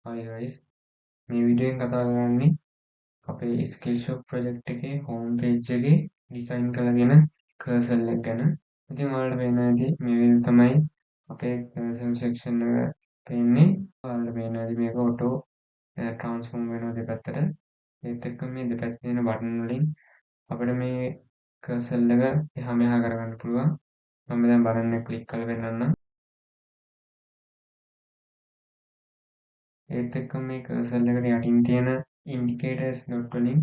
හයි guys මේ වීඩියෝෙන් කතා කරන්නේ අපේ ස්කිල්ෂොප් ප්‍රොජෙක්ට් එකේ හෝම් පේජ් එකේ ඩිසයින් කරගෙන කර්සල් එක ගැන. ඉතින් ඔයාලට පේනවා ඇති මේ විදිහට තමයි අපේ කර්සල් සෙක්ෂන් එක පේන්නේ. ඔයාලට පේනවා ඇති මේක ඔටෝ ට්‍රාන්ස්ෆෝම් වෙනවා දෙපැත්තට. ඒත් එක්කම මේ දෙපැත්තේ තියෙන බටන් වලින් අපිට මේ කර්සල් එක එහා මෙහා කරගන්න පුළුවන්. මම දැන් බටන් එක ක්ලික් කරලා පෙන්නන්නම්. ඒත් එක්කම මේ කර්සල් එකට යටින් තියෙන ඉන්ඩිකේටර්ස් ඩොට් වලින්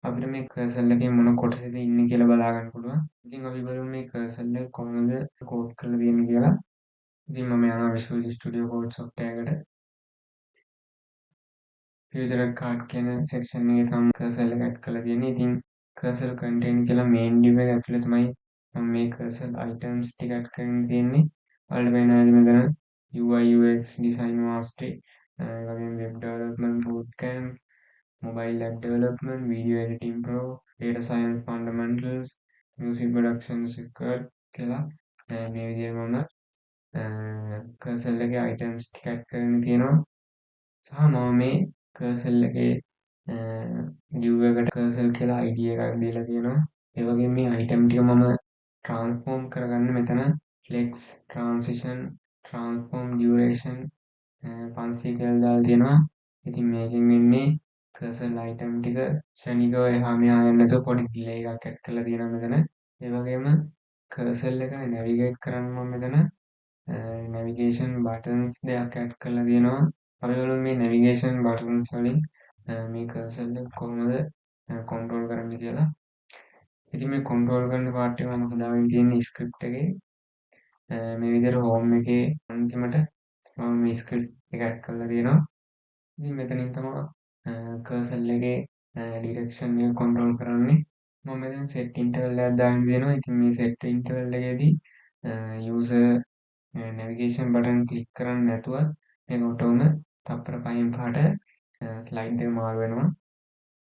අපිට මේ කර්සල් එකේ මොන කොටසද ඉන්නේ කියලා බලා ගන්න පුළුවන්. ඉතින් අපි බලමු මේ කර්සල් එක කොහොමද කෝඩ් කරලා තියෙන්නේ කියලා. ඉතින් මම යනවා Visual Studio Code software එකට. Future card කියන section එකේ තමයි කර්සල් එක ඇඩ් කරලා තියෙන්නේ. ඉතින් කර්සල් content කියලා main div එක ඇතුලේ තමයි මම මේ කර්සල් items ටික ඇඩ් කරගෙන තියෙන්නේ. ඔයාලට පේනවා මෙතන UI UX design mastery වගේම web development bootcamp, mobile app development, video editing pro, data science fundamentals, music production secret කියලා මේ විදිහට මම කර්සල් එකේ items ටික ඇඩ් කරගෙන තියෙනවා. සහ මම මේ කර්සල් එකේ div එකට කර්සල් කියලා ID එකක් දීලා තියෙනවා. ඒ වගේම මේ item ටික මම transform කරගන්න මෙතන flex, transition, transform duration 500 කියලා දාලා තියෙනවා. ඉතින් මේකෙන් වෙන්නේ කර්සල් item ටික ක්ෂණිකව එහා මෙහා යන්න නැතුව පොඩි delay එකක් ඇඩ් කරලා තියෙනවා මෙතන. ඒ වගේම කර්සල් එක navigate කරන්න මම මෙතන navigation buttons දෙකක් ඇඩ් කරලා තියෙනවා. අපි බලමු මේ navigation buttons වලින් මේ කර්සල් එක කොහොමද control කරන්න කියලා. ඉතින් මේ control කරන part එක මම හදාගෙන තියෙන script එකේ මේ විදිහට home එකේ අන්තිමට මම මේ script එක ඇඩ් කරලා තියෙනවා. ඉතින් මෙතනින් තමයි කර්සල් එකේ ඩිරෙක්ෂන් එක control කරන්නේ. මම මෙතන set interval එකක් දාගෙන දෙනවා. ඉතින් මේ set interval එකේදී user navigation button click කරන්නේ නැතුව මේක ඔටෝම තප්පර 5න් 5ට ස්ලයිඩ් එක මාරු වෙනවා.